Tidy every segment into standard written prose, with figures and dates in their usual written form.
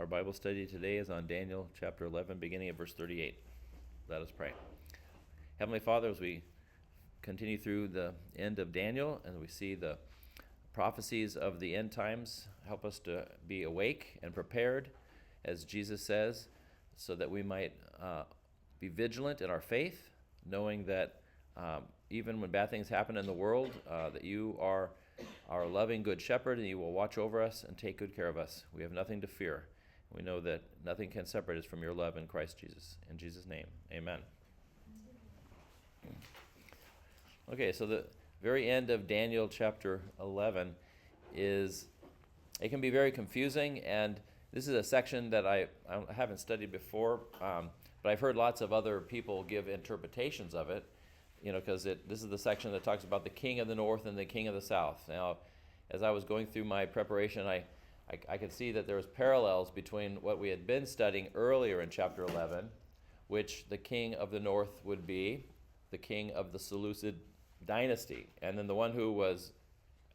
Our Bible study today is on Daniel chapter 11, beginning at verse 38. Let us pray. Heavenly Father, as we continue through the end of Daniel and we see the prophecies of the end times, help us to be awake and prepared, as Jesus says, so that we might be vigilant in our faith, knowing that even when bad things happen in the world, that you are our loving good shepherd and you will watch over us and take good care of us. We have nothing to fear. We know that nothing can separate us from your love in Christ Jesus. In Jesus' name, amen. Okay, so the very end of Daniel chapter 11 it can be very confusing, and this is a section that I haven't studied before, but I've heard lots of other people give interpretations of it, because this is the section that talks about the king of the north and the king of the south. Now, as I was going through my preparation, I could see that there was parallels between what we had been studying earlier in chapter 11, which the king of the north would be the king of the Seleucid dynasty, and then the one who was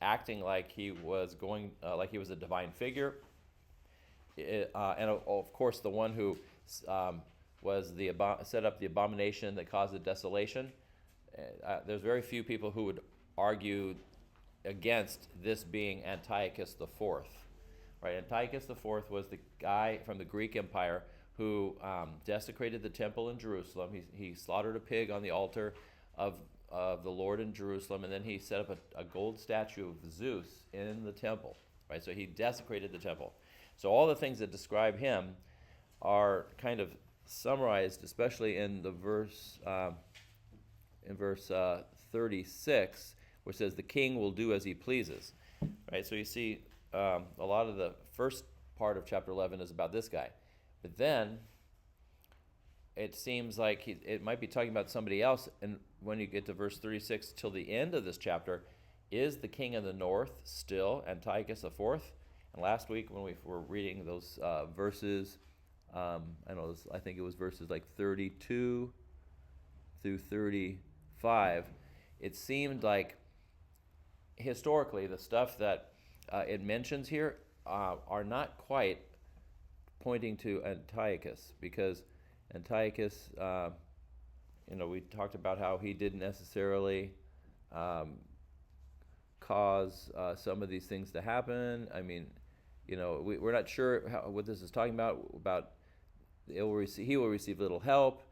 acting like he was a divine figure, and of course the one who set up the abomination that caused the desolation. There's very few people who would argue against this being Antiochus IV. Right, Antiochus IV was the guy from the Greek Empire who desecrated the temple in Jerusalem. He slaughtered a pig on the altar of the Lord in Jerusalem, and then he set up a gold statue of Zeus in the temple. Right, so he desecrated the temple. So all the things that describe him are kind of summarized, especially in the verse 36, which says, "The king will do as he pleases." Right, so you see. A lot of the first part of chapter 11 is about this guy. But then it seems like it might be talking about somebody else. And when you get to verse 36 till the end of this chapter, is the king of the north still Antiochus IV? And last week when we were reading those verses, I think it was verses like 32 through 35, it seemed like historically the stuff that it mentions here are not quite pointing to Antiochus, because Antiochus, we talked about how he didn't necessarily cause some of these things to happen. I mean, we're not sure what this is talking about he will receive little help,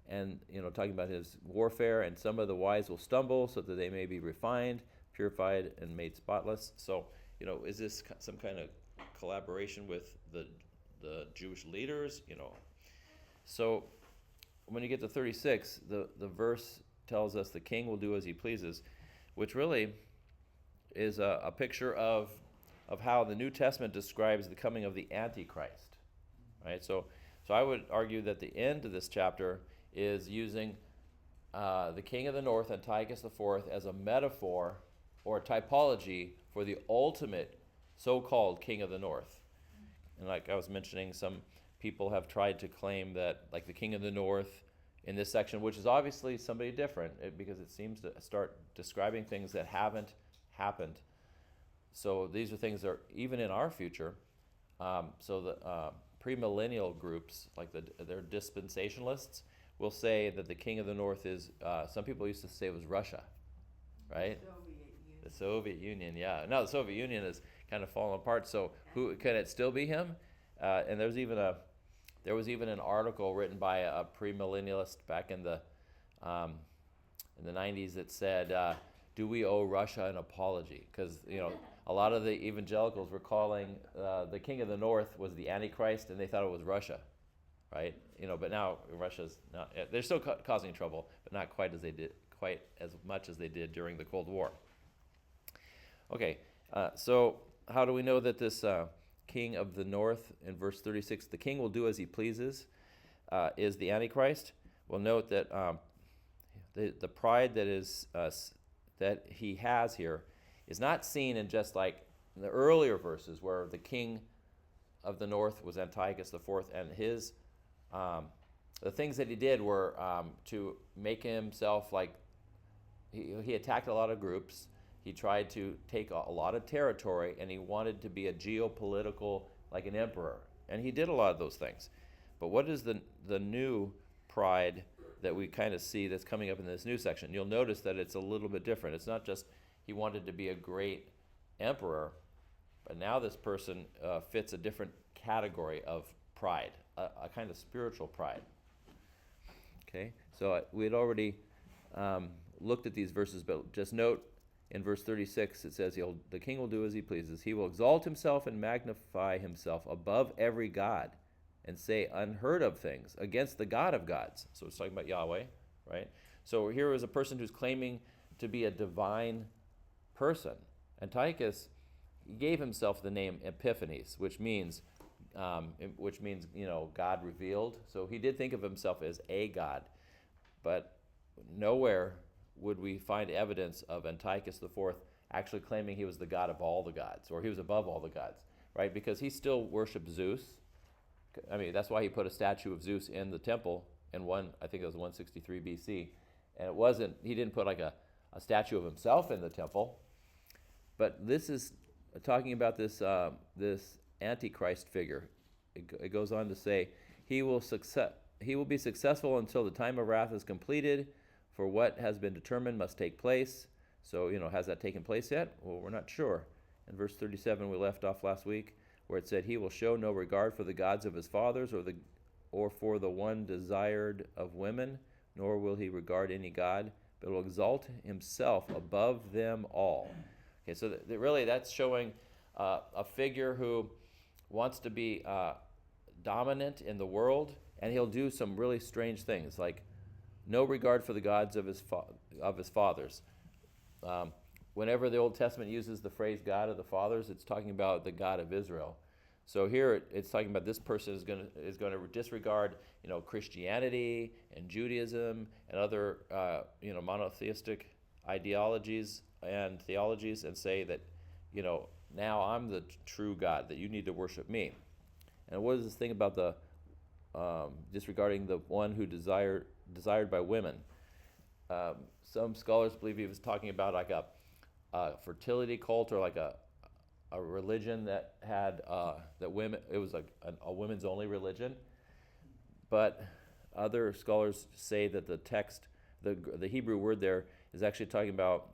and talking about his warfare, and some of the wise will stumble so that they may be refined, purified, and made spotless. So is this some kind of collaboration with the Jewish leaders? So when you get to 36, the verse tells us the king will do as he pleases, which really is a picture of how the New Testament describes the coming of the Antichrist. Right? So I would argue that the end of this chapter is using the king of the north, Antiochus IV, as a metaphor or a typology for the ultimate so-called king of the north. And like I was mentioning, some people have tried to claim that, like, the king of the north in this section, which is obviously somebody different, because it seems to start describing things that haven't happened. So these are things that are even in our future. So the premillennial groups, like they're dispensationalists, will say that the king of the north is, some people used to say it was Russia, right? The Soviet Union, yeah. No, the Soviet Union is kind of falling apart. So who can it still be him? And there was even an article written by a premillennialist back in the 90s that said, "Do we owe Russia an apology?" Because a lot of the evangelicals were calling the king of the north was the Antichrist, and they thought it was Russia, right? But now Russia's not. They're still causing trouble, but not quite as much as they did during the Cold War. Okay, so how do we know that this king of the north, in verse 36, the king will do as he pleases, is the Antichrist? Well, note that the pride that he has here is not seen in just like the earlier verses where the king of the north was Antiochus IV, and his the things that he did were to make himself like he attacked a lot of groups. He tried to take a lot of territory, and he wanted to be a geopolitical, like an emperor. and he did a lot of those things. But what is the new pride that we kind of see that's coming up in this new section? You'll notice that it's a little bit different. It's not just he wanted to be a great emperor, but now this person fits a different category of pride, a kind of spiritual pride. Okay, so we had already looked at these verses, but just note in verse 36 it says, the king will do as he pleases. He will exalt himself and magnify himself above every god and say unheard of things against the God of gods. So it's talking about Yahweh, right? So here is a person who's claiming to be a divine person. Antiochus gave himself the name Epiphanes, which means God revealed. So he did think of himself as a god, but nowhere would we find evidence of Antiochus IV actually claiming he was the god of all the gods, or he was above all the gods, right? Because he still worshipped Zeus. I mean, that's why he put a statue of Zeus in the temple in I think it was 163 BC, and he didn't put like a statue of himself in the temple. But this is talking about this Antichrist figure. It goes on to say, he will be successful until the time of wrath is completed, for what has been determined must take place. So, has that taken place yet? Well, we're not sure. In verse 37 we left off last week, where it said, he will show no regard for the gods of his fathers or for the one desired of women, nor will he regard any god, but will exalt himself above them all. Okay, so really that's showing a figure who wants to be dominant in the world, and he'll do some really strange things, like no regard for the gods of his fathers. Whenever the Old Testament uses the phrase God of the fathers, it's talking about the God of Israel. So here it's talking about this person is going to disregard Christianity and Judaism and other monotheistic ideologies and theologies, and say that now I'm the true God, that you need to worship me. And what is this thing about the disregarding the one who desired by women? Some scholars believe he was talking about like a fertility cult, or like a religion that had that women. It was like a women's only religion. But other scholars say that the text, the Hebrew word there, is actually talking about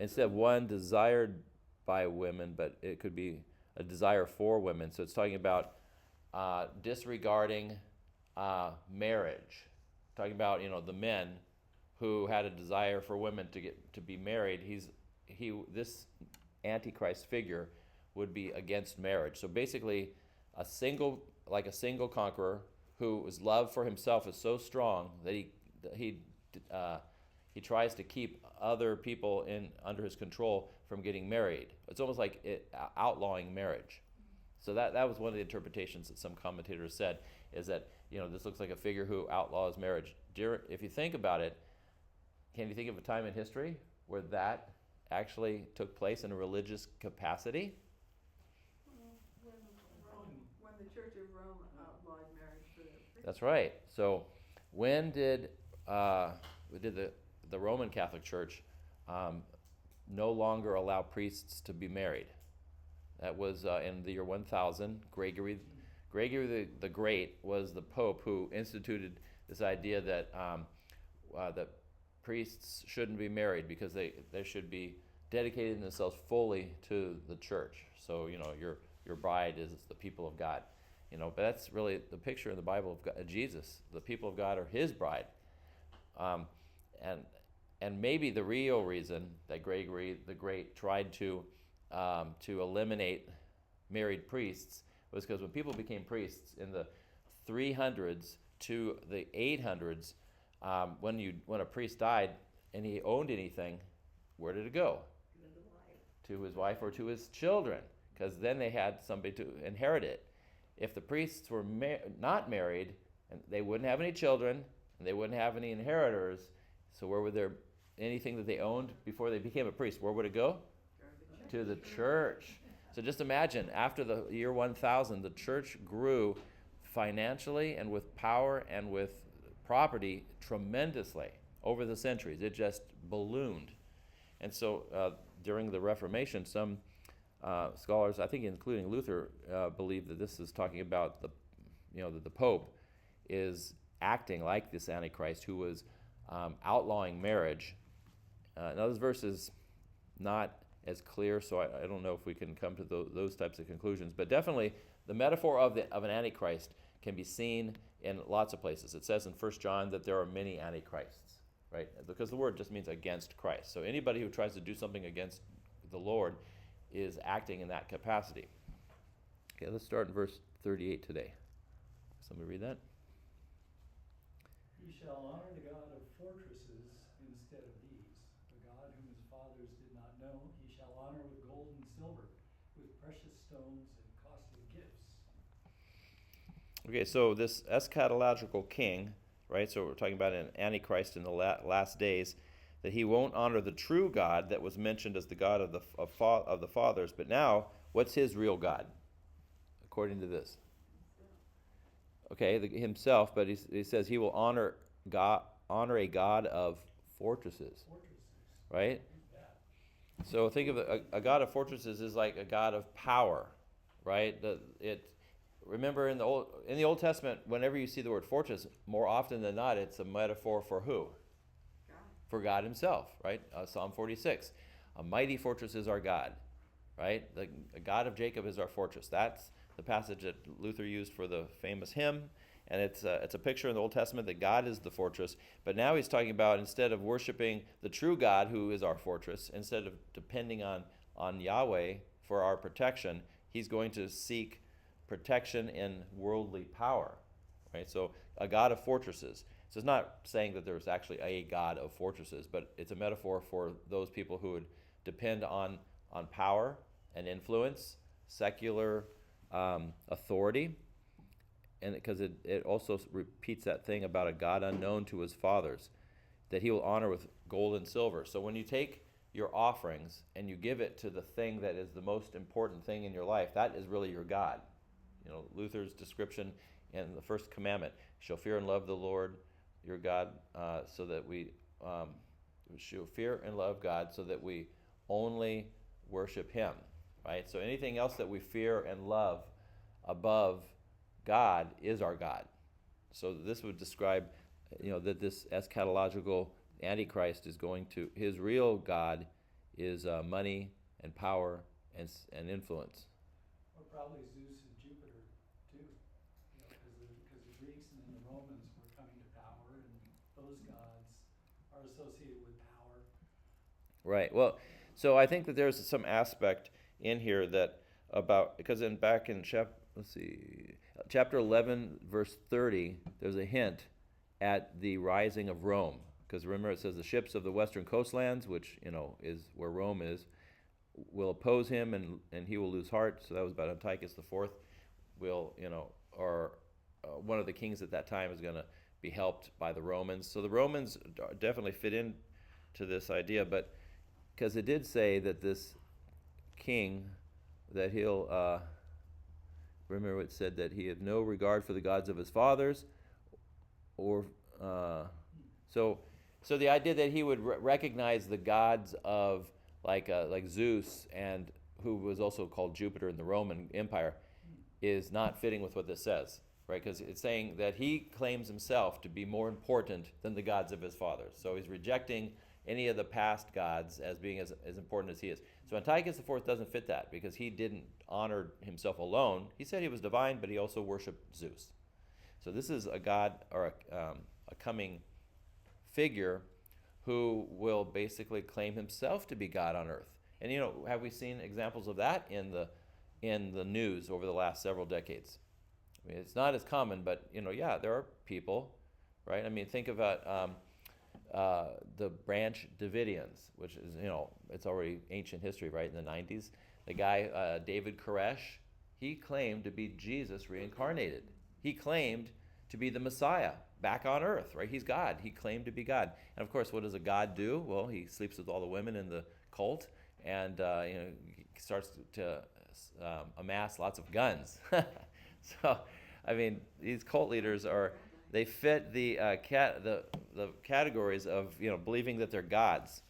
instead of one desired by women, but it could be a desire for women. So it's talking about disregarding marriage, talking about the men who had a desire for women to be married. This Antichrist figure would be against marriage. So basically, a single conqueror whose love for himself is so strong that he tries to keep other people under his control from getting married. It's almost like outlawing marriage. So that was one of the interpretations that some commentators said, is that this looks like a figure who outlaws marriage. If you think about it, can you think of a time in history where that actually took place in a religious capacity? When the Church of Rome outlawed marriage for the priests. That's right. So when did the Roman Catholic Church no longer allow priests to be married? That was in the year 1000. Gregory the Great was the Pope who instituted this idea that that priests shouldn't be married because they should be dedicating themselves fully to the church. So your bride is the people of God. But that's really the picture in the Bible of God, Jesus. The people of God are His bride. And maybe the real reason that Gregory the Great tried to eliminate married priests was because when people became priests in the 300s to the 800s, when a priest died and he owned anything, where did it go? To his wife or to his children, because then they had somebody to inherit it. If the priests were not married, and they wouldn't have any children, and they wouldn't have any inheritors, so where would anything that they owned before they became a priest, where would it go? To the church. So just imagine, after the year 1000, the church grew financially and with power and with property tremendously over the centuries. It just ballooned. And so during the Reformation, some scholars, I think including Luther, believe that this is talking about that the Pope is acting like this Antichrist who was outlawing marriage. Now this verse is not as clear, so I don't know if we can come to those types of conclusions. But definitely, the metaphor of an Antichrist can be seen in lots of places. It says in 1 John that there are many Antichrists, right? Because the word just means against Christ. So anybody who tries to do something against the Lord is acting in that capacity. Okay, let's start in verse 38 today. Somebody read that? He shall honor the God of fortresses instead of these. The God whom his fathers did not know, he shall honor with gold and silver, with precious stones and costly gifts. Okay, so this eschatological king, right? So we're talking about an Antichrist in the last days, that he won't honor the true God that was mentioned as the God of the fathers. But now, what's his real God, according to this? Okay, himself, but he says he will honor a God of fortresses, right? So think of a God of fortresses is like a God of power, right? Remember in the Old Testament, whenever you see the word fortress, more often than not, it's a metaphor for who? God. For God himself, right? Psalm 46, a mighty fortress is our God, right? The God of Jacob is our fortress. That's the passage that Luther used for the famous hymn, and it's a picture in the Old Testament that God is the fortress. But now he's talking about, instead of worshiping the true God who is our fortress, instead of depending on Yahweh for our protection, he's going to seek protection in worldly power, right? So a God of fortresses. So it's not saying that there's actually a God of fortresses, but it's a metaphor for those people who would depend on power and influence, secular authority, and because it also repeats that thing about a God unknown to his fathers, that he will honor with gold and silver. So when you take your offerings and you give it to the thing that is the most important thing in your life, that is really your God. Luther's description in the first commandment, shall fear and love the Lord your God, so that we shall fear and love God so that we only worship him, right? So anything else that we fear and love above God is our God. So this would describe, that this eschatological Antichrist is going to, his real God is money and power and influence. Or probably Zeus and Jupiter, too. Because the Greeks and then the Romans were coming to power, and those gods are associated with power. Right. Well, so I think that there's some aspect in here that because back in chapter 11, verse 30, there's a hint at the rising of Rome. Because remember, it says the ships of the western coastlands, which is where Rome is, will oppose him, and he will lose heart. So that was about Antiochus IV. One of the kings at that time is going to be helped by the Romans. So the Romans definitely fit into this idea, but because it did say that this king, that he'll, remember it said that he had no regard for the gods of his fathers, or, so the idea that he would recognize the gods of like Zeus, and who was also called Jupiter in the Roman Empire, is not fitting with what this says, right? Because it's saying that he claims himself to be more important than the gods of his fathers. So he's rejecting any of the past gods as being as important as he is. So Antiochus IV doesn't fit that, because he didn't honor himself alone. He said he was divine, but he also worshipped Zeus. So this is a god, or a coming figure who will basically claim himself to be God on earth. And have we seen examples of that in the news over the last several decades? I mean, it's not as common, but there are people, right? I mean, think about the Branch Davidians, which is it's already ancient history, right? In the 90s, the guy David Koresh, he claimed to be Jesus reincarnated. He claimed to be the Messiah back on earth, right? He's God. He claimed to be God. And of course, what does a God do? Well, he sleeps with all the women in the cult, and starts to amass lots of guns. So, I mean, these cult leaders they fit the categories of believing that they're gods.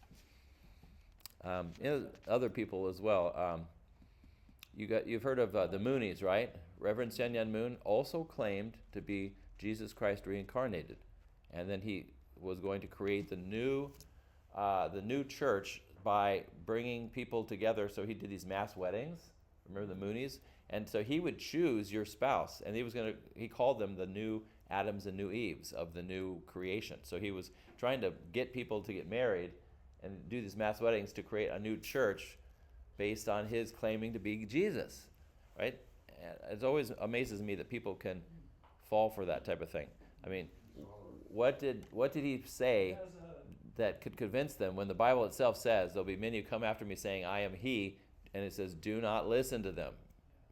Other people as well. You've heard of the Moonies, right? Reverend Sun Myung Moon also claimed to be Jesus Christ reincarnated, and then he was going to create the new church by bringing people together. So he did these mass weddings. Remember the Moonies? And so he would choose your spouse, and he called them the new Adams and new Eves of the new creation. So he was trying to get people to get married and do these mass weddings to create a new church based on his claiming to be Jesus, right? And it always amazes me that people can fall for that type of thing. I mean, what did he say that could convince them when the Bible itself says there'll be many who come after me saying, I am he, and it says, do not listen to them.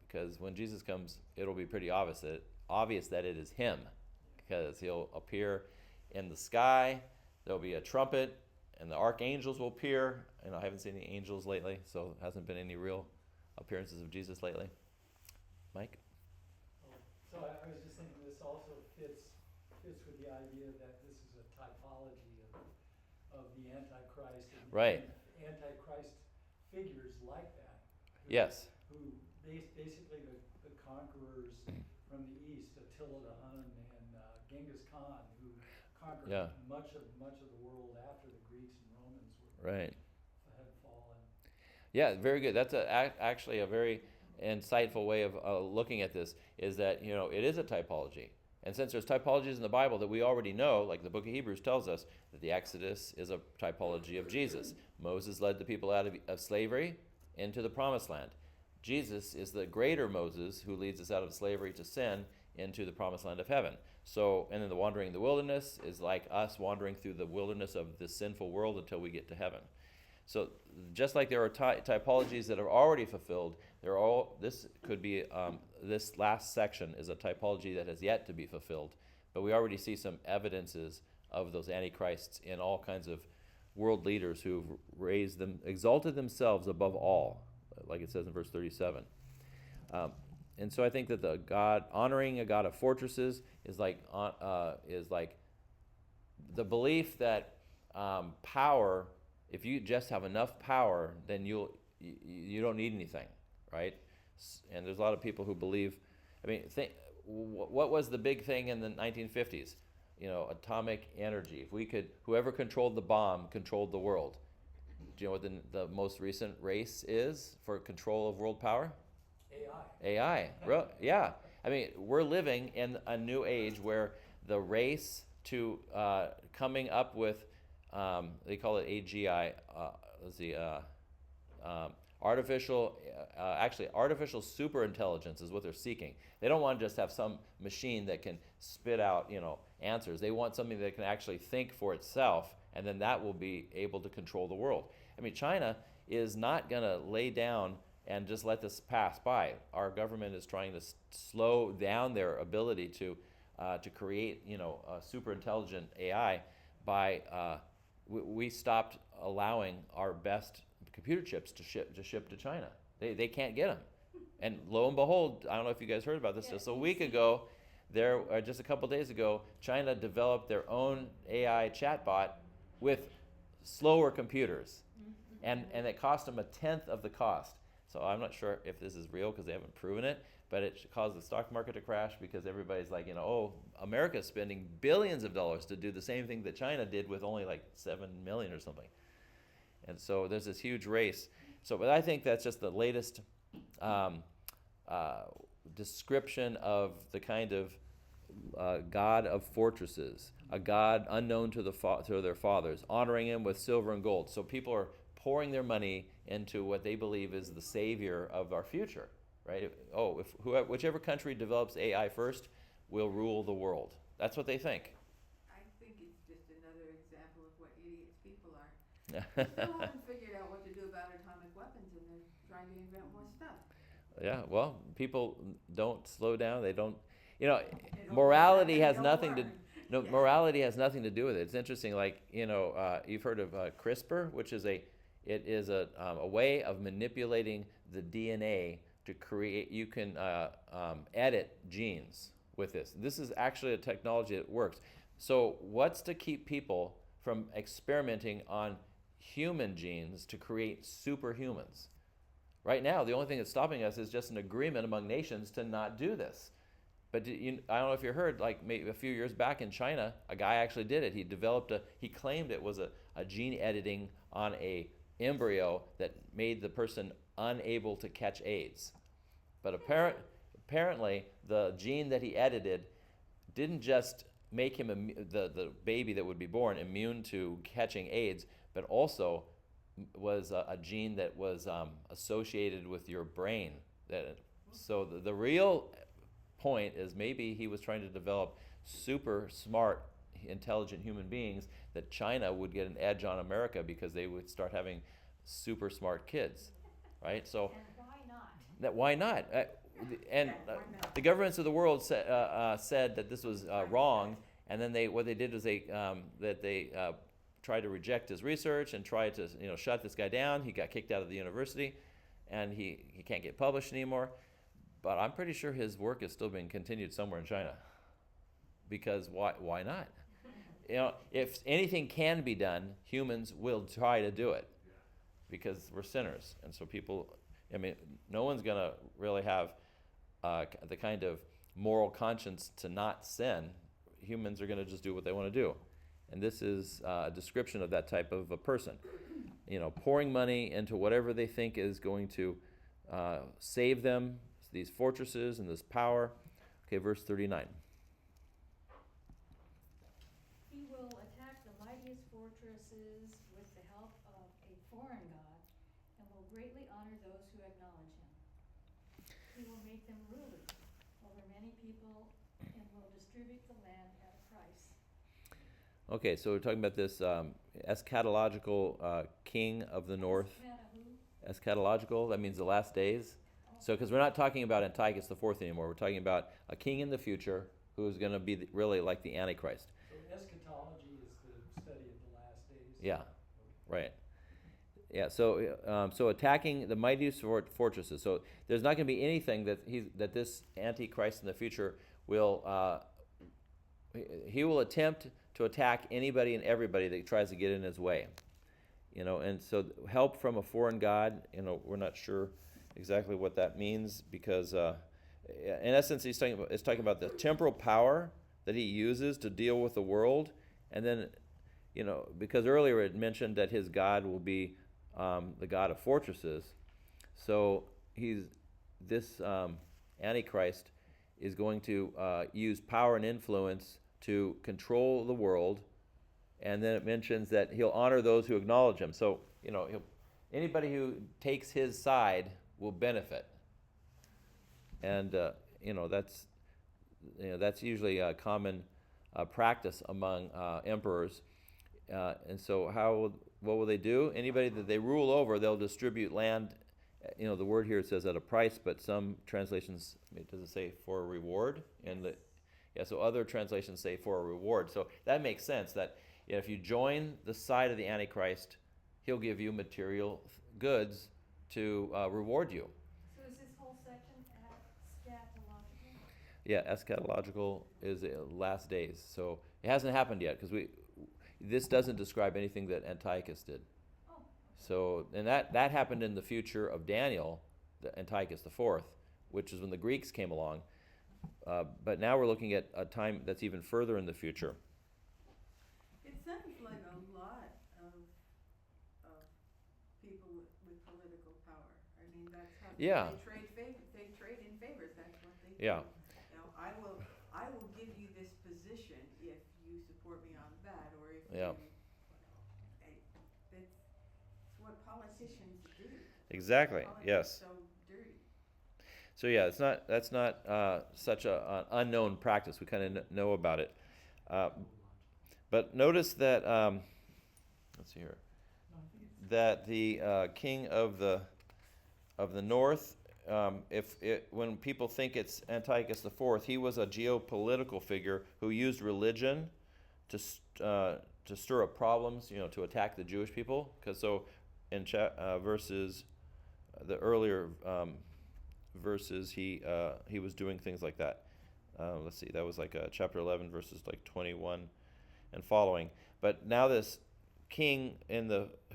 Because when Jesus comes, it'll be pretty obvious that it is him, because he'll appear in the sky, there'll be a trumpet, and the archangels will appear. And I haven't seen any angels lately, so there hasn't been any real appearances of Jesus lately. Mike? So I was just thinking this also fits with the idea that this is a typology of the Antichrist. And Right. Antichrist figures like that. Yes. Who basically the conquerors from the east, Attila the Hun and Genghis Khan, who conquered much of the world after the Greeks and Romans had fallen. Yeah, very good. That's actually a very insightful way of looking at this, is that, it is a typology. And since there's typologies in the Bible that we already know, like the book of Hebrews tells us that the Exodus is a typology of Jesus. Moses led the people out of slavery into the promised land. Jesus is the greater Moses who leads us out of slavery to sin into the promised land of heaven. So, and then the wandering in the wilderness is like us wandering through the wilderness of this sinful world until we get to heaven. So just like there are typologies that are already fulfilled, this could be, this last section is a typology that has yet to be fulfilled. But we already see some evidences of those antichrists in all kinds of world leaders who've exalted themselves above all, like it says in verse 37. And so I think that honoring a God of fortresses is like the belief that power, if you just have enough power, then you don't need anything, right? And there's a lot of people who believe. I mean, what was the big thing in the 1950s? Atomic energy. If whoever controlled the bomb controlled the world. Do you know what the most recent race is for control of world power? AI. Yeah. I mean, we're living in a new age where the race to coming up with, they call it AGI, artificial superintelligence is what they're seeking. They don't want to just have some machine that can spit out, answers. They want something that can actually think for itself, and then that will be able to control the world. I mean, China is not going to lay down and just let this pass by. Our government is trying to slow down their ability to create, a super intelligent AI by we stopped allowing our best computer chips to ship to China. They can't get them. And lo and behold, I don't know if you guys heard about this, just a week ago, just a couple days ago, China developed their own AI chatbot with slower computers. And it cost them 1/10 of the cost. So I'm not sure if this is real because they haven't proven it, but it caused the stock market to crash because everybody's like, America's spending billions of dollars to do the same thing that China did with only like 7 million or something. And so there's this huge race. But I think that's just the latest description of the kind of God of fortresses, a God unknown to their fathers, honoring him with silver and gold. So people are pouring their money into what they believe is the savior of our future, right? Whichever country develops AI first will rule the world. That's what they think. I think it's just another example of what idiots people are. They still haven't figured out what to do about atomic weapons, and they're trying to invent more stuff. Yeah, well, people don't slow down. They don't, morality has nothing to. No, morality has nothing to do with it. It's interesting, you've heard of CRISPR, which is a way of manipulating the DNA to create. You can edit genes with this. This is actually a technology that works. So, what's to keep people from experimenting on human genes to create superhumans? Right now, the only thing that's stopping us is just an agreement among nations to not do this. But I don't know if you heard, like maybe a few years back in China, a guy actually did it. He claimed it was a gene editing on a embryo that made the person unable to catch AIDS. But apparently, the gene that he edited didn't just make him the baby that would be born immune to catching AIDS, but also was a gene that was associated with your brain. So the real point is maybe he was trying to develop super smart, intelligent human beings that China would get an edge on America because they would start having super smart kids, right? So And why not? why not? The governments of the world said that this was wrong, and then what they did was they tried to reject his research and tried to shut this guy down. He got kicked out of the university, and he can't get published anymore. But I'm pretty sure his work is still being continued somewhere in China. Because why not? If anything can be done, humans will try to do it, because we're sinners, and so no one's gonna really have the kind of moral conscience to not sin. Humans are gonna just do what they want to do. And this is a description of that type of a person. Pouring money into whatever they think is going to save them, these fortresses and this power. Okay, verse 39. He will attack the mightiest fortresses with the help of a foreign god, and will greatly honor those who acknowledge him. He will make them rulers over many people, and will distribute the land at a price. Okay, so we're talking about this eschatological king of the north. Eschatological, that means the last days. So, because we're not talking about Antiochus IV anymore, we're talking about a king in the future who is going to be really like the Antichrist. So eschatology is the study of the last days? Yeah, right. Yeah, so attacking the mightiest fortresses. So there's not going to be anything that this Antichrist in the future will, he will attempt to attack anybody and everybody that tries to get in his way. And so help from a foreign god, we're not sure exactly what that means, because in essence it's talking about the temporal power that he uses to deal with the world. And then because earlier it mentioned that his god will be the god of fortresses, so this Antichrist is going to use power and influence to control the world. And then it mentions that he'll honor those who acknowledge him. So anybody who takes his side will benefit, and that's usually a common practice among emperors. And so what will they do? Anybody that they rule over, they'll distribute land. The word here says at a price, but some translations, does it say for a reward? So other translations say for a reward. So that makes sense that if you join the side of the Antichrist, he'll give you material goods to reward you. So is this whole section eschatological? Yeah, eschatological is the last days. So it hasn't happened yet, because this doesn't describe anything that Antiochus did. Oh. So, and that happened in the future of Daniel, the Antiochus IV, which is when the Greeks came along. But now we're looking at a time that's even further in the future. It sounds like a lot of people with political power. I mean, that's how Yeah. they trade in favors. That's what they do. Yeah. I will give you this position if you support me on that, or if Yeah. It's what politicians do. Exactly. Politics Yes. is so dirty. So yeah, that's not such an unknown practice. We kind of know about it. But notice that let's see here, that the king of the north, when people think it's Antiochus IV, he was a geopolitical figure who used religion to stir up problems, to attack the Jewish people. Because so in verses, the earlier verses, he was doing things like that. Let's see, that was like chapter 11, verses like 21 and following. But now this king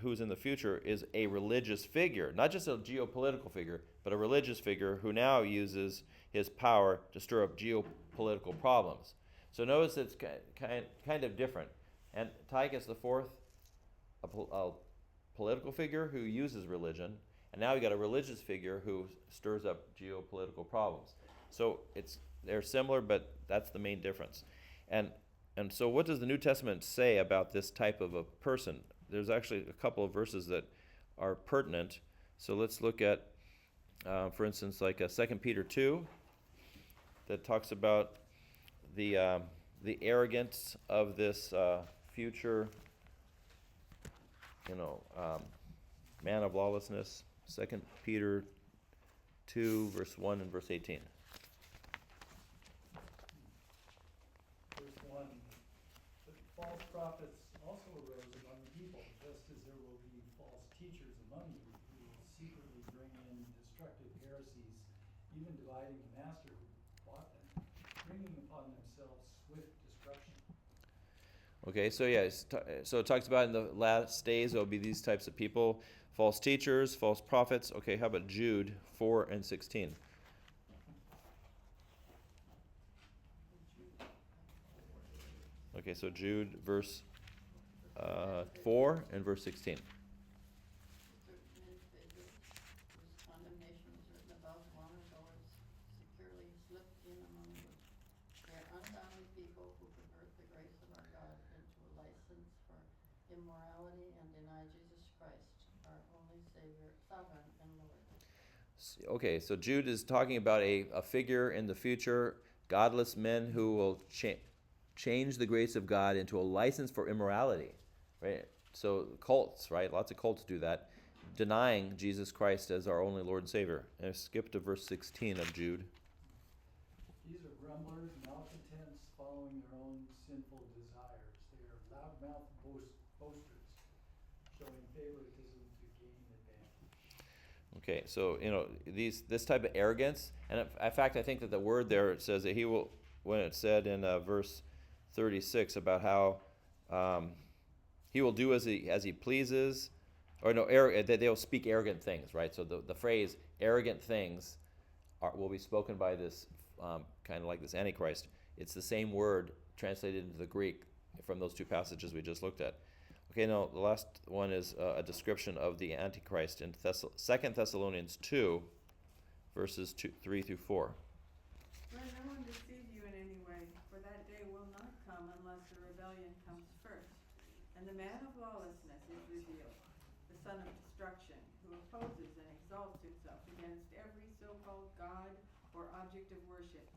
who's in the future is a religious figure, not just a geopolitical figure, but a religious figure who now uses his power to stir up geopolitical problems. So notice it's kind of different. Antiochus IV, a political figure who uses religion, and now you got a religious figure who stirs up geopolitical problems. So they're similar, but that's the main difference. And so what does the New Testament say about this type of a person? There's actually a couple of verses that are pertinent. So let's look at, for instance, like 2 Peter 2, that talks about the arrogance of this future, man of lawlessness. 2 Peter 2, verse 1 and verse 18. Verse 1, but false prophets also arose among the people, just as there will be false teachers among you who will secretly bring in destructive heresies, even dividing the master who bought them, bringing upon themselves swift destruction. Okay, so so it talks about in the last days there will be these types of people, false teachers, false prophets. Okay, how about Jude 4 and 16? Okay, so Jude verse 4 and verse 16. Certain individuals whose condemnation is written about long-goers securely slipped in among you. They are ungodly people who pervert the grace of our God into a license for immorality and deny Jesus Christ, our only Savior, Sovereign, and Lord. Okay, so Jude is talking about a figure in the future, godless men who will change the grace of God into a license for immorality, right? So cults, right? Lots of cults do that, denying Jesus Christ as our only Lord and Savior. And skip to verse 16 of Jude. These are grumblers, malcontents, following their own sinful desires. They are loudmouth boasters, showing favoritism to gain advantage. Okay, so this type of arrogance, and in fact, I think that the word there, it says that he will, when it said in verse 36 about how he will do as he pleases, or no, they'll speak arrogant things, right? So the phrase arrogant things will be spoken by this kind of like this Antichrist. It's the same word translated into the Greek from those two passages we just looked at. Okay, now the last one is a description of the Antichrist in 2 Thessalonians 2, verses 3 through 4. Let no one deceive you in any way, for that day will not come unless the rebellion comes first, and the man of lawlessness is revealed, the son of destruction, who opposes and exalts himself against every so-called God or object of worship.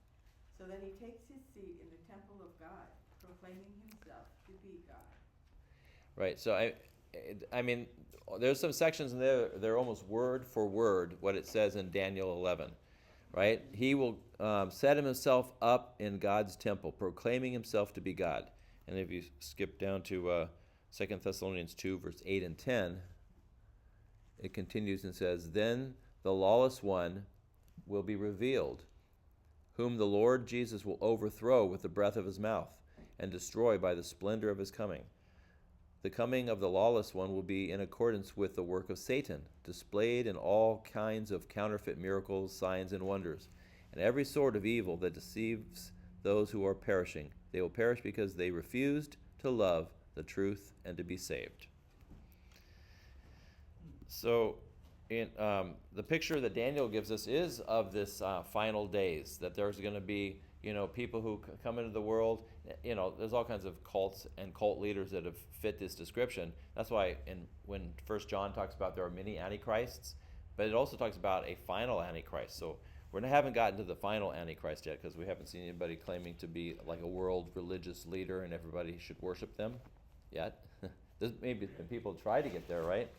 So then he takes his seat in the temple of God, proclaiming himself to be God. Right, so I mean, there's some sections in there, they're almost word for word what it says in Daniel 11, right? He will set himself up in God's temple, proclaiming himself to be God. And if you skip down to 2 Thessalonians 2, verse 8 and 10, it continues and says, then the lawless one will be revealed, whom the Lord Jesus will overthrow with the breath of his mouth and destroy by the splendor of his coming. The coming of the lawless one will be in accordance with the work of Satan, displayed in all kinds of counterfeit miracles, signs, and wonders, and every sort of evil that deceives those who are perishing. They will perish because they refused to love the truth and to be saved. So, in the picture that Daniel gives us is of this final days, that there's going to be people who come into the world. There's all kinds of cults and cult leaders that have fit this description. That's why when 1 John talks about there are many antichrists, but it also talks about a final antichrist. So we haven't gotten to the final antichrist yet, because we haven't seen anybody claiming to be like a world religious leader and everybody should worship them yet. Maybe people try to get there, right?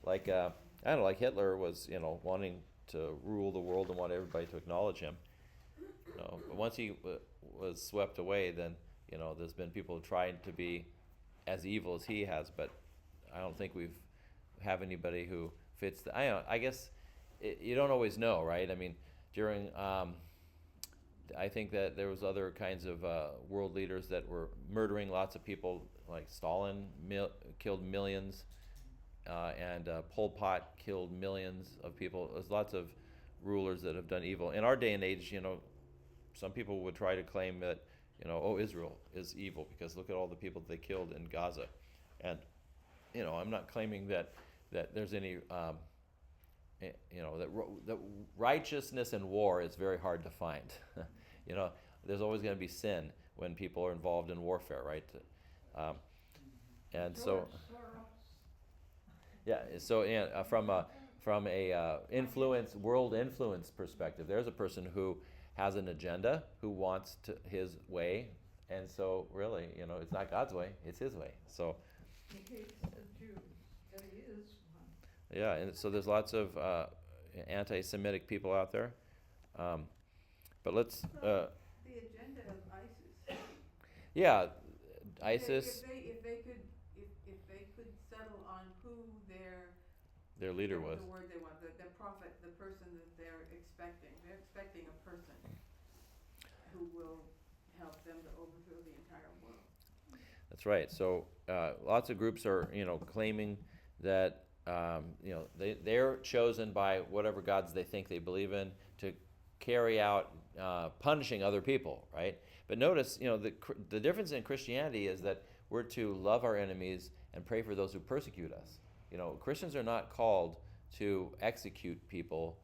Like I don't know, like Hitler was wanting to rule the world and want everybody to acknowledge him. But once he was swept away, then there's been people trying to be as evil as he has, but I don't think we have anybody who fits. I guess you don't always know, right? I mean, during I think that there was other kinds of world leaders that were murdering lots of people, like Stalin killed millions, and Pol Pot killed millions of people. There's lots of rulers that have done evil. In our day and age, some people would try to claim that, Israel is evil because look at all the people that they killed in Gaza. And, I'm not claiming that there's any, that righteousness in war is very hard to find. There's always going to be sin when people are involved in warfare, right? And so, yeah. So, from a world influence perspective, there's a person who has an agenda, who wants his way, and so really, it's not God's way; it's his way. So, He hates the Jews, but he is one. yeah, and so there's lots of anti-Semitic people out there. But let's, The agenda of ISIS. yeah, ISIS, If they could settle on who their leader was. the word they want, the prophet, the person that they're expecting a person who will help them to overthrow the entire world. That's right. So lots of groups are, claiming that, they're chosen by whatever gods they think they believe in to carry out punishing other people, right? But notice, the difference in Christianity is that we're to love our enemies and pray for those who persecute us. Christians are not called to execute people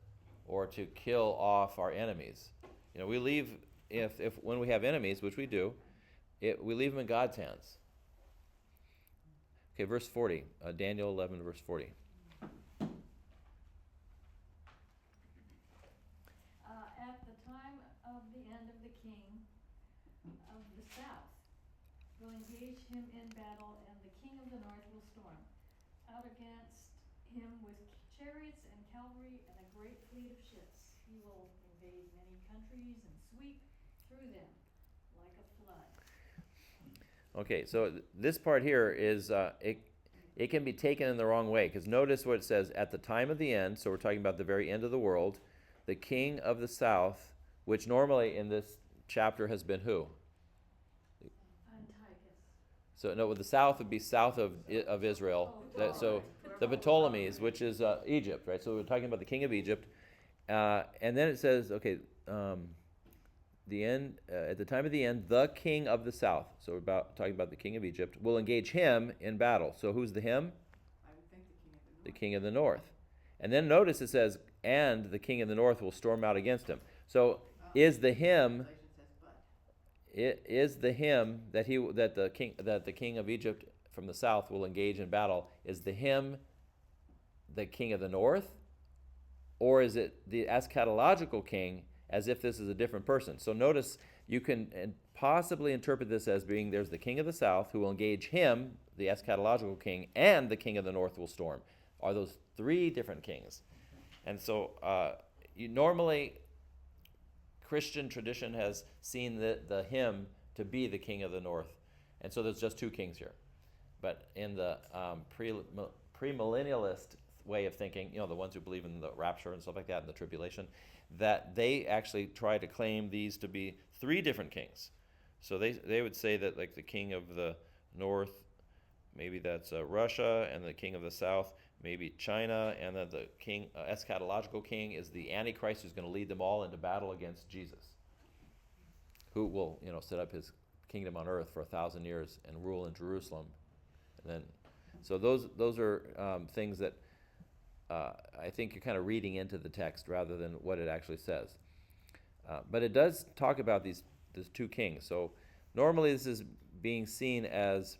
or to kill off our enemies. We leave, if when we have enemies, which we do, we leave them in God's hands. Okay, verse 40, Daniel 11, verse 40. At the time of the end of the king of the south will engage him in battle, and the king of the north will storm out against him with chariots and cavalry and a great fleet of ships. He will invade many countries and sweep through them like a flood. Okay, so this part here is, it can be taken in the wrong way, because notice what it says, at the time of the end, so we're talking about the very end of the world, the king of the south, which normally in this chapter has been who? Antiochus. So no, the south would be south of Israel. So the Ptolemies, which is Egypt, right? So we're talking about the king of Egypt. And then it says, okay, the end, at the time of the end, the king of the south, so we're talking about the king of Egypt, will engage him in battle. So who's the him? I would think the king of the north. The king of the north. And then notice it says, and the king of the north will storm out against him. So is the him, Translation says but. is the him that the king of Egypt from the south will engage in battle, is the him the king of the north? Or is it the eschatological king, as if this is a different person? So notice you can possibly interpret this as being there's the king of the south who will engage him, the eschatological king, and the king of the north will storm. Are those three different kings? And so normally Christian tradition has seen the him to be the king of the north. And so there's just two kings here. But in the premillennialist way of thinking, the ones who believe in the rapture and stuff like that and the tribulation, that they actually try to claim these to be three different kings. So they would say that, like, the king of the north, maybe that's Russia, and the king of the south, maybe China, and then the king, eschatological king, is the Antichrist who's going to lead them all into battle against Jesus, who will, set up his kingdom on earth for 1,000 years and rule in Jerusalem. And then, so those are things that I think you're kind of reading into the text rather than what it actually says. But it does talk about these two kings. So normally this is being seen as,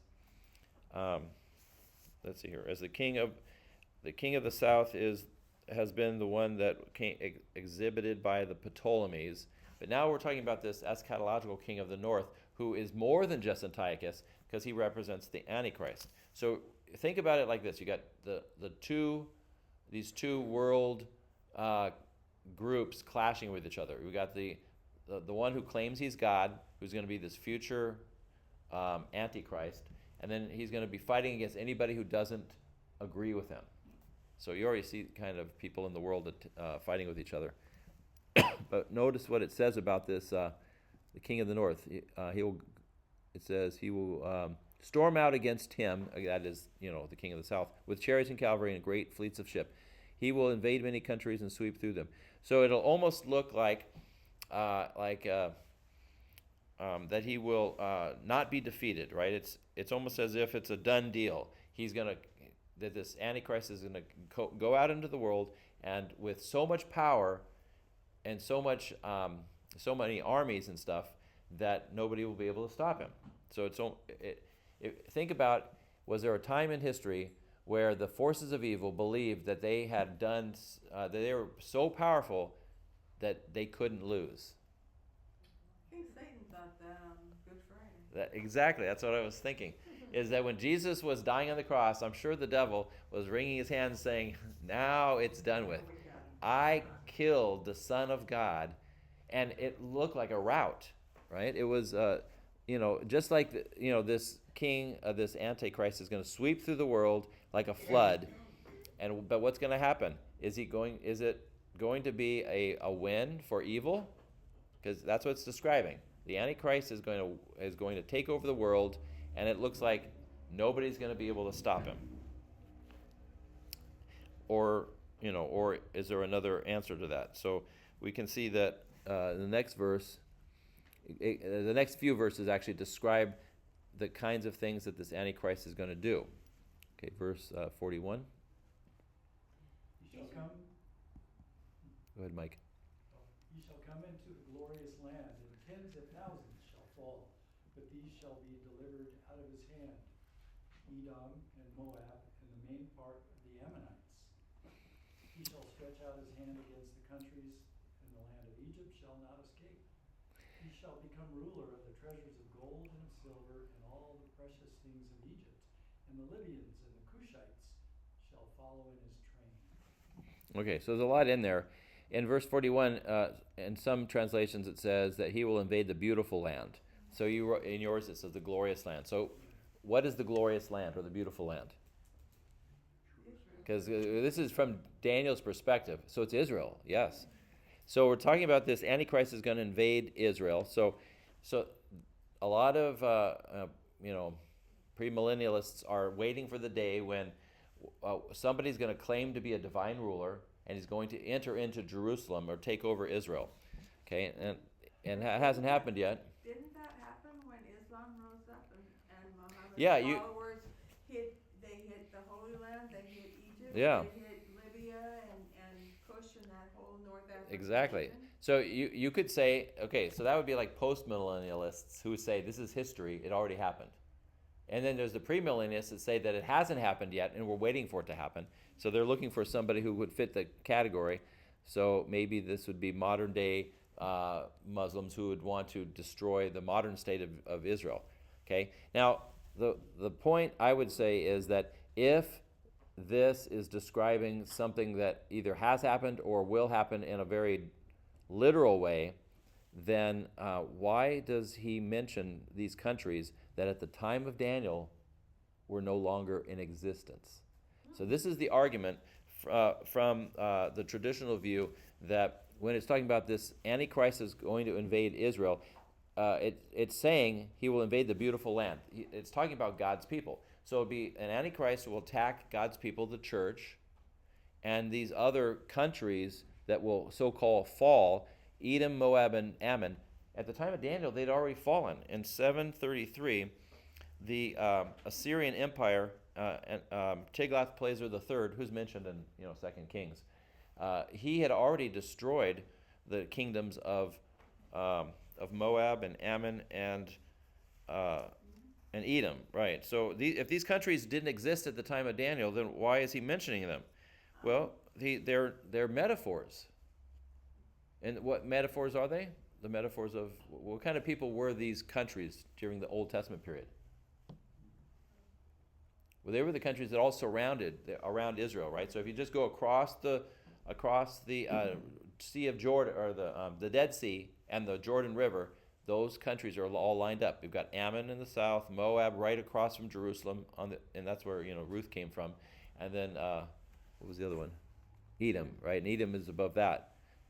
let's see here, as the king of the south has been the one that exhibited by the Ptolemies. But now we're talking about this eschatological king of the north, who is more than just Antiochus, because he represents the Antichrist. So think about it like this: you got these two world groups clashing with each other. We got the one who claims he's God, who's going to be this future Antichrist, and then he's going to be fighting against anybody who doesn't agree with him. So you already see kind of people in the world fighting with each other. But notice what it says about this, the king of the north. It says he will storm out against him, that is, the king of the south, with chariots and cavalry and great fleets of ship. He will invade many countries and sweep through them. So it'll almost look like that he will not be defeated, right? It's almost as if it's a done deal. That this Antichrist is gonna go out into the world, and with so much power and so many armies and stuff, that nobody will be able to stop him. So think about, was there a time in history where the forces of evil believed that they had done, that they were so powerful that they couldn't lose? I think Satan thought that on Good Friday. Exactly, that's what I was thinking. Is that when Jesus was dying on the cross, I'm sure the devil was wringing his hands saying, now it's done with. I killed the Son of God. And it looked like a rout, right? It was, just like, this king, this Antichrist is going to sweep through the world like a flood. But what's going to happen? Is it going to be a win for evil? Because that's what it's describing. The Antichrist is going to take over the world, and it looks like nobody's going to be able to stop him. Or is there another answer to that? So we can see that the next verse, the next few verses actually describe the kinds of things that this Antichrist is going to do. Okay, verse 41. Ye shall come. Go ahead, Mike. Ye shall come into the glorious land, and tens of thousands shall fall, but these shall be delivered out of his hand, Edom and Moab, and the main part of the Ammonites. He shall stretch out his hand against the countries, and the land of Egypt shall not escape. He shall become ruler of the treasures of gold and of silver, and all the precious things of Egypt, and the Libyans and the Cushites shall follow in his train. Okay, so there's a lot in there. In verse 41, in some translations it says that he will invade the beautiful land. So in yours it says the glorious land. So what is the glorious land or the beautiful land? Because this is from Daniel's perspective. So it's Israel, yes. So we're talking about this Antichrist is going to invade Israel. So a lot of premillennialists are waiting for the day when somebody's going to claim to be a divine ruler, and he's going to enter into Jerusalem or take over Israel. Okay, and that hasn't happened yet. Didn't that happen when Islam rose up and Muhammad's followers hit the Holy Land, they hit Egypt, they hit Libya and Kush and that whole North Africa. Exactly. Region? So you could say, okay, so that would be like post-millennialists who say this is history, it already happened. And then there's the premillennialists that say that it hasn't happened yet and we're waiting for it to happen. So they're looking for somebody who would fit the category. So maybe this would be modern day Muslims who would want to destroy the modern state of Israel. Okay. Now the point I would say is that if this is describing something that either has happened or will happen in a very literal way, then why does he mention these countries that at the time of Daniel were no longer in existence? So this is the argument from the traditional view that when it's talking about this Antichrist is going to invade Israel, it's saying he will invade the beautiful land. It's talking about God's people. So it'll be an Antichrist who will attack God's people, the church, and these other countries that will so-called fall, Edom, Moab, and Ammon. At the time of Daniel, they'd already fallen. In 733, the Assyrian Empire, Tiglath-Pileser III, who's mentioned in 2 Kings, he had already destroyed the kingdoms of Moab and Ammon and Edom, right? So if these countries didn't exist at the time of Daniel, then why is he mentioning them? Well, they're metaphors. And what metaphors are they? The metaphors of what kind of people were these countries during the Old Testament period? Well, they were the countries that all surrounded around Israel, right? So if you just go across the Sea of Jordan, or the Dead Sea and the Jordan River, those countries are all lined up. We've got Ammon in the south, Moab right across from Jerusalem, and that's where Ruth came from, and then what was the other one? Edom, right? And Edom is above that.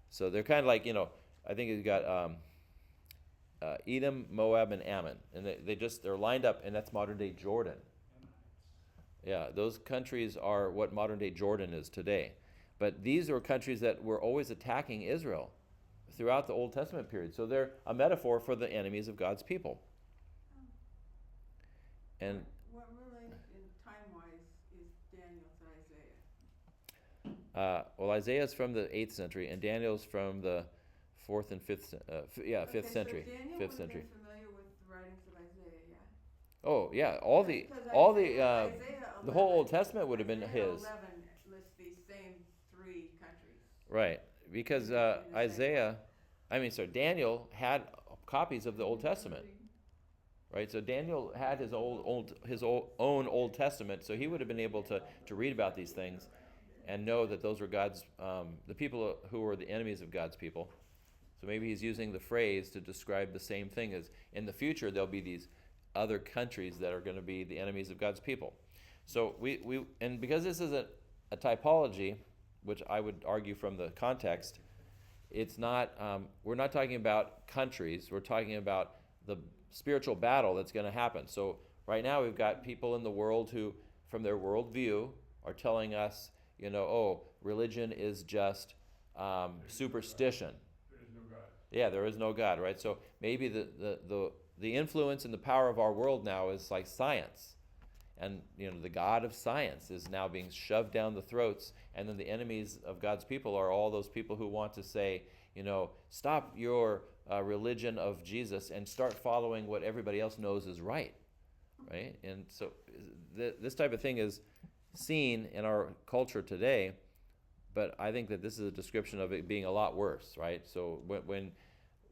So they're kind of like I think you've got Edom, Moab, and Ammon, and they're lined up, and that's modern day Jordan. Yeah, those countries are what modern day Jordan is today. But these are countries that were always attacking Israel throughout the Old Testament period. So they're a metaphor for the enemies of God's people. And what relation time-wise is Daniel to Isaiah? well, Isaiah's from the 8th century, and Daniel's from the 4th and 5th, Okay, 5th century. So Daniel 5th would have century. been familiar with the writings of Isaiah, yeah? Oh yeah, all the Isaiah the whole 11 Old Testament would have been Isaiah his. 11 lists these same three countries. Right, because Daniel had copies of the Old Testament. Right, so Daniel had his own Old Testament, so he would have been able to read about these things and know that those were God's, the people who were the enemies of God's people. So maybe he's using the phrase to describe the same thing as in the future there'll be these other countries that are going to be the enemies of God's people. So and because this is a typology, which I would argue from the context, it's not, we're not talking about countries, we're talking about the spiritual battle that's going to happen. So right now we've got people in the world who, from their worldview, are telling us, religion is just superstition. There is no God. Yeah, there is no God, right? So maybe the influence and the power of our world now is like science. And, the God of science is now being shoved down the throats. And then the enemies of God's people are all those people who want to say, stop your religion of Jesus and start following what everybody else knows is right. Right? And so this type of thing is seen in our culture today, but I think that this is a description of it being a lot worse, right? So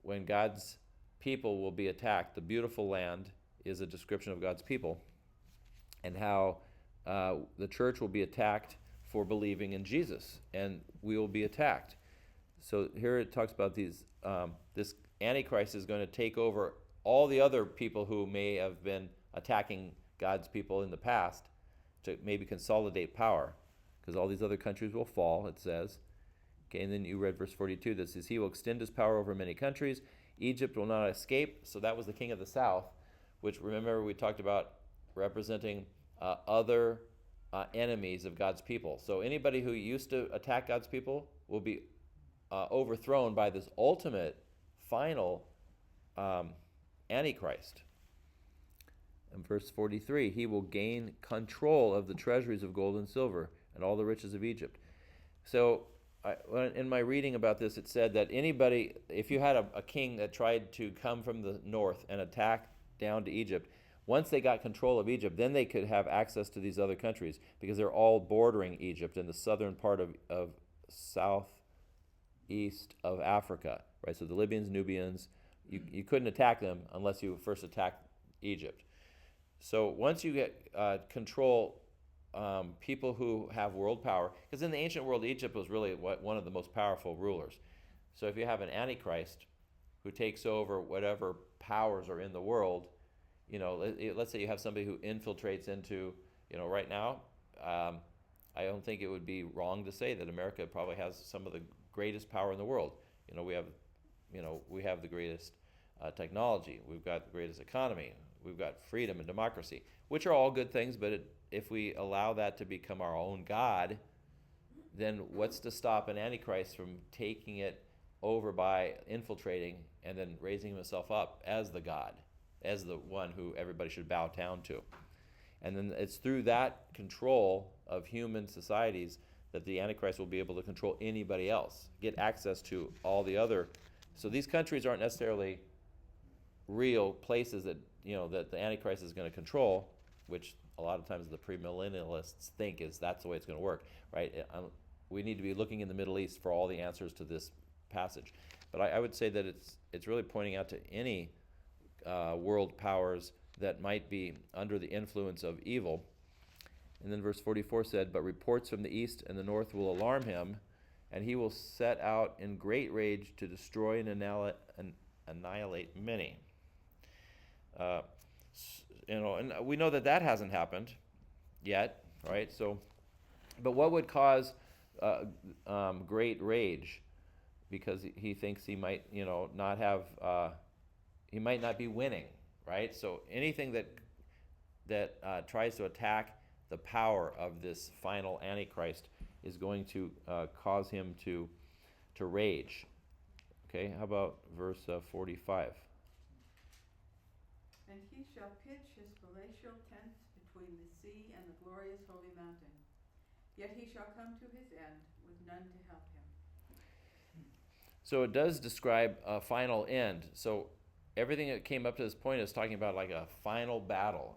when God's people will be attacked, the beautiful land is a description of God's people, and how the church will be attacked for believing in Jesus, and we will be attacked. So here it talks about this Antichrist is going to take over all the other people who may have been attacking God's people in the past to maybe consolidate power, because all these other countries will fall, it says. Okay, and then you read verse 42 that says, he will extend his power over many countries. Egypt will not escape. So that was the king of the south, which, remember, we talked about representing other enemies of God's people. So anybody who used to attack God's people will be overthrown by this ultimate, final Antichrist. In verse 43, he will gain control of the treasuries of gold and silver and all the riches of Egypt. So in my reading about this, it said that anybody, if you had a king that tried to come from the north and attack down to Egypt, once they got control of Egypt, then they could have access to these other countries, because they're all bordering Egypt in the southern part of southeast of Africa, right? So the Libyans, Nubians, you couldn't attack them unless you first attacked Egypt. So once you get control, people who have world power, because in the ancient world, Egypt was really one of the most powerful rulers. So if you have an Antichrist who takes over whatever powers are in the world, let's say you have somebody who infiltrates into, right now, I don't think it would be wrong to say that America probably has some of the greatest power in the world. We have the greatest technology. We've got the greatest economy. We've got freedom and democracy, which are all good things, but if we allow that to become our own God, then what's to stop an Antichrist from taking it over by infiltrating and then raising himself up as the God, as the one who everybody should bow down to? And then it's through that control of human societies that the Antichrist will be able to control anybody else, get access to all the other. So these countries aren't necessarily real places that that the Antichrist is going to control, which a lot of times the premillennialists think that's the way it's going to work, right? We need to be looking in the Middle East for all the answers to this passage. But I would say that it's really pointing out to any world powers that might be under the influence of evil. And then verse 44 said, but reports from the east and the north will alarm him, and he will set out in great rage to destroy and annihilate many. And we know that hasn't happened yet, right? So, but what would cause great rage? because he thinks he might, not have, he might not be winning, right? So anything that tries to attack the power of this final Antichrist is going to cause him to rage. Okay, how about verse 45? And he shall pitch his palatial tents between the sea and the glorious holy mountain. Yet he shall come to his end with none to help him. So it does describe a final end. So everything that came up to this point is talking about like a final battle.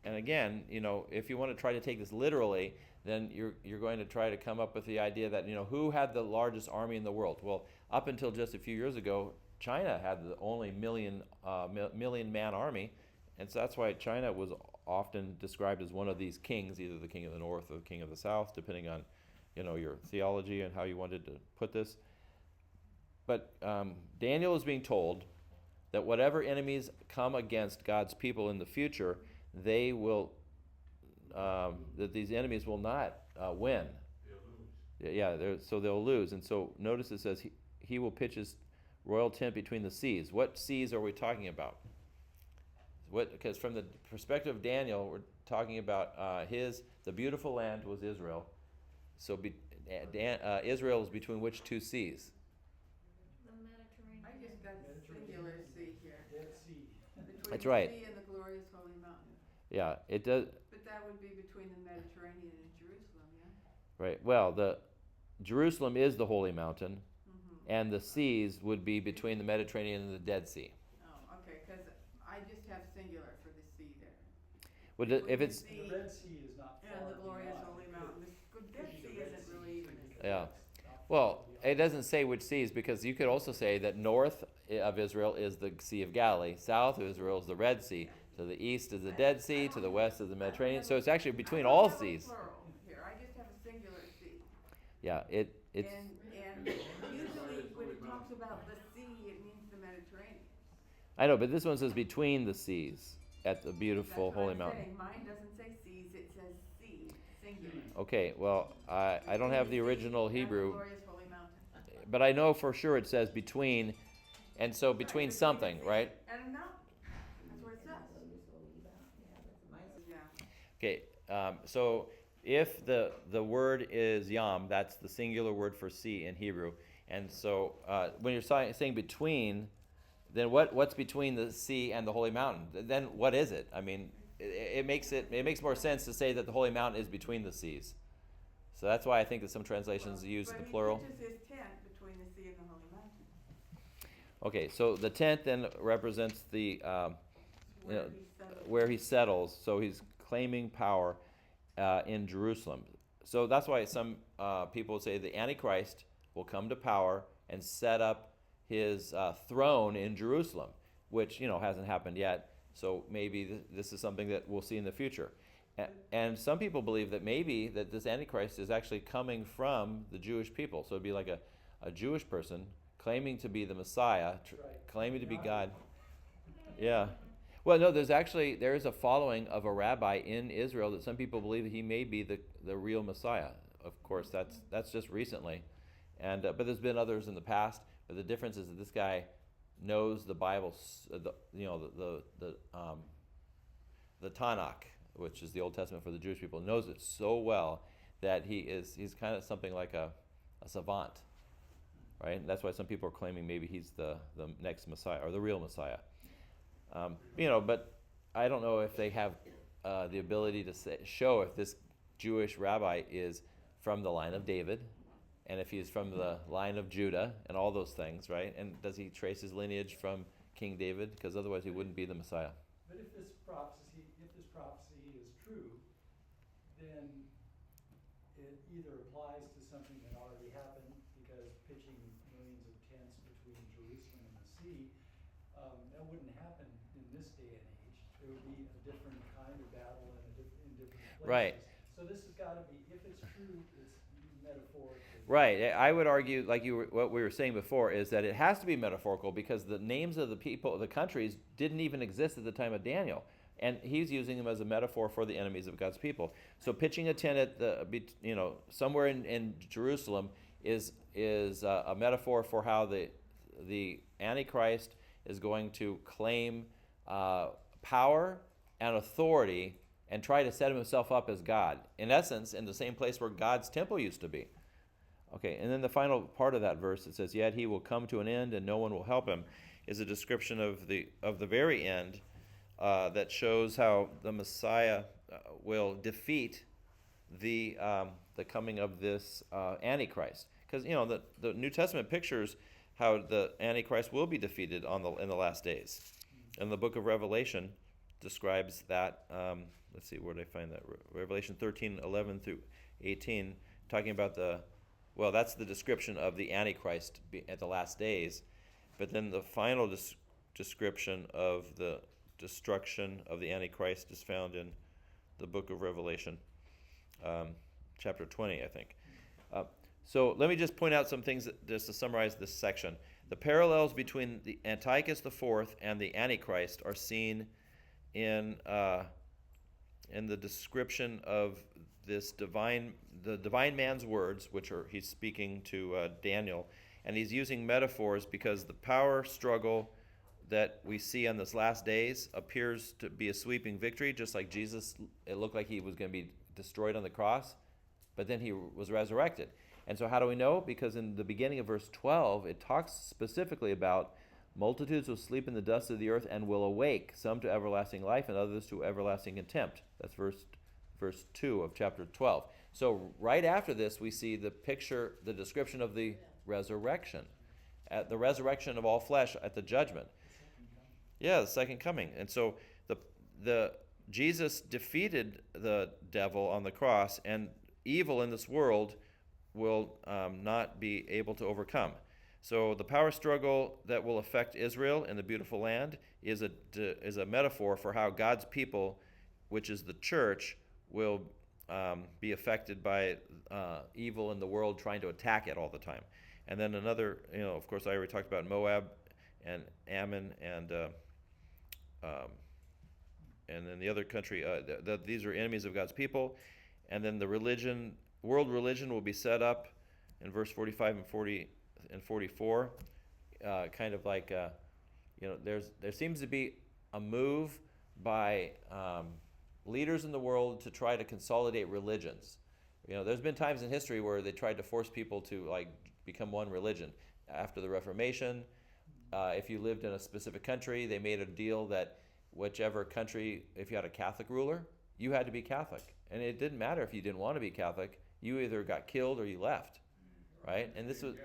And again, if you want to try to take this literally, then you're going to try to come up with the idea that, who had the largest army in the world? Well, up until just a few years ago, China had the only million man army, and so that's why China was often described as one of these kings, either the king of the north or the king of the south, depending on, your theology and how you wanted to put this. But Daniel is being told that whatever enemies come against God's people in the future, they will, that these enemies will not win. They'll lose. Yeah, so they'll lose. And so notice it says he will pitch his royal tent between the seas. What seas are we talking about? Because from the perspective of Daniel, we're talking about the beautiful land was Israel. So Israel is between which two seas? The Mediterranean. I just got singular sea here. Dead Sea. Between That's the right. sea and the glorious holy mountain. Yeah, it does. But that would be between the Mediterranean and Jerusalem, yeah? Right. Well, the Jerusalem is the holy mountain, and the seas would be between the Mediterranean and the Dead Sea. Oh, okay, because I just have singular for the sea there. Would if it's Between The Red Sea is not far and the glorious beyond. holy mountain. The Dead Sea isn't really even a sea. yeah. Well, it doesn't say which seas, because you could also say that north of Israel is the Sea of Galilee, south of Israel is the Red Sea, to the east is the Dead Sea, to the west is the Mediterranean. So it's actually between all seas. I don't have a plural here. I just have a singular sea. Yeah, it's And usually when it talks about the sea, it means the Mediterranean. I know, but this one says between the seas at the beautiful That's what holy I'm mountain. saying. Mine doesn't say seas, it says sea, singular. Okay, well, I don't have the original And the Hebrew, glorious holy mountain. but I know for sure it says between, and so between Right, something, the sea right? And a mountain. That's what it says. Yeah. Okay, so if the word is yam, that's the singular word for sea in Hebrew, and so when you're saying between, then what's between the sea and the holy mountain? Then what is it? I mean, it makes more sense to say that the holy mountain is between the seas. So that's why I think that some translations use the plural. But he pitches his tent between the sea and the holy mountain. Okay, so the tent then represents the Where he settles. where he settles. So he's claiming power in Jerusalem. So that's why some people say the Antichrist will come to power and set up his throne in Jerusalem, which hasn't happened yet. So maybe this is something that we'll see in the future. And some people believe that maybe that this Antichrist is actually coming from the Jewish people. So it'd be like a Jewish person claiming to be the Messiah, claiming to be God. Yeah. Well, no, there is a following of a rabbi in Israel that some people believe that he may be the real Messiah. Of course, that's just recently, and but there's been others in the past. But the difference is that this guy knows the Bible, the Tanakh, which is the Old Testament for the Jewish people, knows it so well that he's kind of something like a savant, right? And that's why some people are claiming maybe he's the next Messiah or the real Messiah. But I don't know if they have the ability to show if this Jewish rabbi is from the line of David, and if he's from the line of Judah, and all those things, right? And does he trace his lineage from King David? Because otherwise he wouldn't be the Messiah. But if this prophecy is true, then it either applies to something that already happened, because pitching millions of tents between Jerusalem and the sea, that wouldn't happen in this day and age. There would be a different kind of battle in different places. Right. So this has got to be, if it's true, it's metaphorical. Right. I would argue, what we were saying before, is that it has to be metaphorical because the names of the people, the countries, didn't even exist at the time of Daniel. And he's using them as a metaphor for the enemies of God's people. So pitching a tent at somewhere in Jerusalem is a metaphor for how the Antichrist is going to claim power and authority and try to set himself up as God. In essence, in the same place where God's temple used to be. Okay, and then the final part of that verse, it says, "Yet he will come to an end, and no one will help him," is a description of the very end that shows how the Messiah will defeat the coming of this Antichrist. Because the New Testament pictures how the Antichrist will be defeated in the last days, and the book of Revelation describes that. Let's see, where did I find that? Revelation 13:11 through 18, talking about that's the description of the Antichrist at the last days. But then the final description of the destruction of the Antichrist is found in the book of Revelation, chapter 20, I think. So let me just point out some things just to summarize this section. The parallels between the Antiochus IV and the Antichrist are seen in the description of the divine man's words, which are he's speaking to Daniel, and he's using metaphors because the power struggle that we see on this last days appears to be a sweeping victory, just like Jesus. It looked like he was going to be destroyed on the cross, but then he was resurrected. And so how do we know? Because in the beginning of verse 12, it talks specifically about multitudes will sleep in the dust of the earth and will awake, some to everlasting life and others to everlasting contempt. That's verse 2 of chapter 12. So right after this, we see the description of the resurrection, at the resurrection of all flesh at the judgment. Yeah, the second coming. And so the Jesus defeated the devil on the cross, and evil in this world will not be able to overcome. So the power struggle that will affect Israel and the beautiful land is a metaphor for how God's people, which is the church, will be affected by evil in the world trying to attack it all the time. And then another, of course, I already talked about Moab and Ammon and then the other country. These are enemies of God's people. And then the world religion will be set up in verse 45 and 44, kind of like, there seems to be a move by leaders in the world to try to consolidate religions. There's been times in history where they tried to force people to become one religion. After the Reformation, if you lived in a specific country, they made a deal that whichever country, if you had a Catholic ruler, you had to be Catholic. And it didn't matter if you didn't want to be Catholic. You either got killed or you left, right? And this was,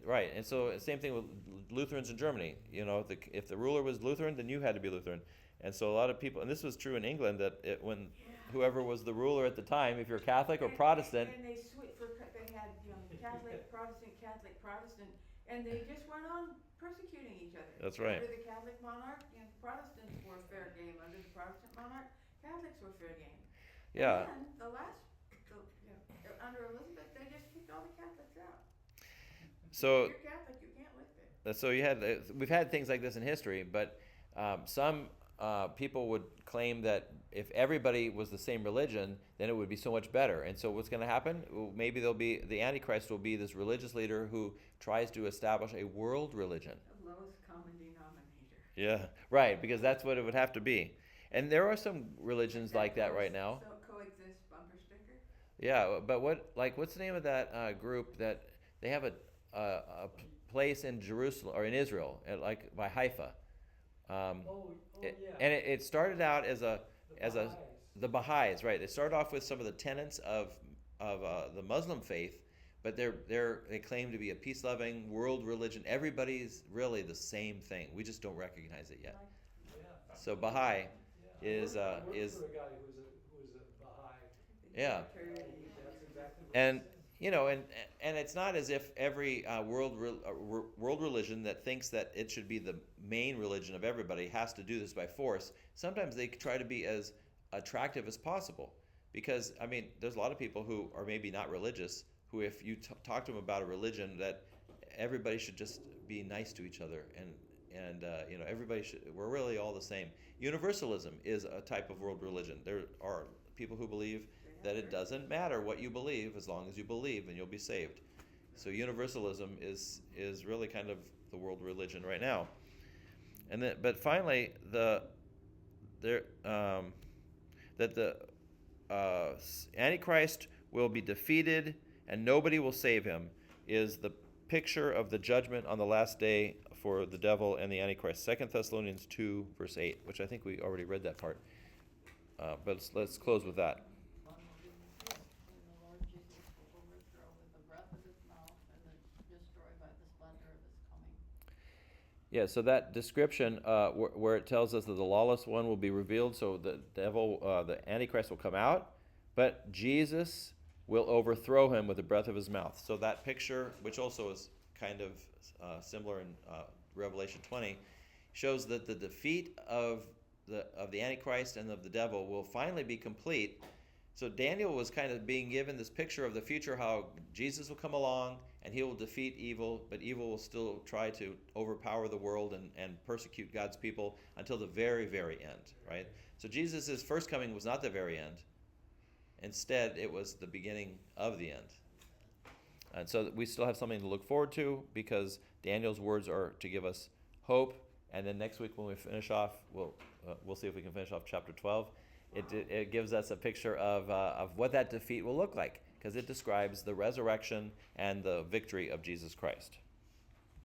right. And so same thing with Lutherans in Germany. If the ruler was Lutheran, then you had to be Lutheran. And so a lot of people, and this was true in England, that when whoever was the ruler at the time, if you're Catholic or Protestant, and they had Catholic, Protestant, and they just went on persecuting each other. That's right. Under the Catholic monarch, Protestants were fair game. Under the Protestant monarch, Catholics were fair game. Yeah. And then under Elizabeth, they just kicked all the Catholics out. So if you're Catholic, you can't live there. So we've had things like this in history, but some people would claim that if everybody was the same religion, then it would be so much better. And so what's going to happen? Maybe the Antichrist will be this religious leader who tries to establish a world religion. The lowest common denominator. Yeah, right, because that's what it would have to be. And there are some religions like that right now. So coexist bumper sticker? Yeah, but what's the name of that group that they have a place in Jerusalem or in Israel, by Haifa? Yeah. And it started out as the Baha'is. Baha'is, right? They started off with some of the tenets of the Muslim faith, but they claim to be a peace-loving world religion. Everybody's really the same thing. We just don't recognize it yet. Yeah. So Baha'i is I worked for a guy who was a Baha'i. yeah. That's exactly what And he said. and it's not as if every world religion that thinks that it should be the main religion of everybody has to do this by force. Sometimes they try to be as attractive as possible, because there's a lot of people who are maybe not religious who, if you talk to them about a religion, that everybody should just be nice to each other, and we're really all the same. Universalism is a type of world religion. There are people who believe that it doesn't matter what you believe as long as you believe and you'll be saved. So universalism is really kind of the world religion right now. And then, but finally, that the Antichrist will be defeated and nobody will save him is the picture of the judgment on the last day for the devil and the Antichrist. 2 Thessalonians 2, verse 8, which I think we already read that part. But let's close with that. One will be defeated, whom the Lord Jesus will overthrow with the breath of his mouth and destroy by the splendor of his coming. Yeah, so that description where it tells us that the lawless one will be revealed, so the devil, the Antichrist will come out, but Jesus will overthrow him with the breath of his mouth. So that picture, which also is kind of similar in Revelation 20, shows that the defeat of the Antichrist and of the devil will finally be complete. So Daniel was kind of being given this picture of the future, how Jesus will come along and he will defeat evil, but evil will still try to overpower the world and persecute God's people until the very, very end, right? So Jesus' first coming was not the very end. Instead, it was the beginning of the end. And so we still have something to look forward to because Daniel's words are to give us hope. And then next week when we finish off, we'll see if we can finish off chapter 12. It gives us a picture of what that defeat will look like because it describes the resurrection and the victory of Jesus Christ.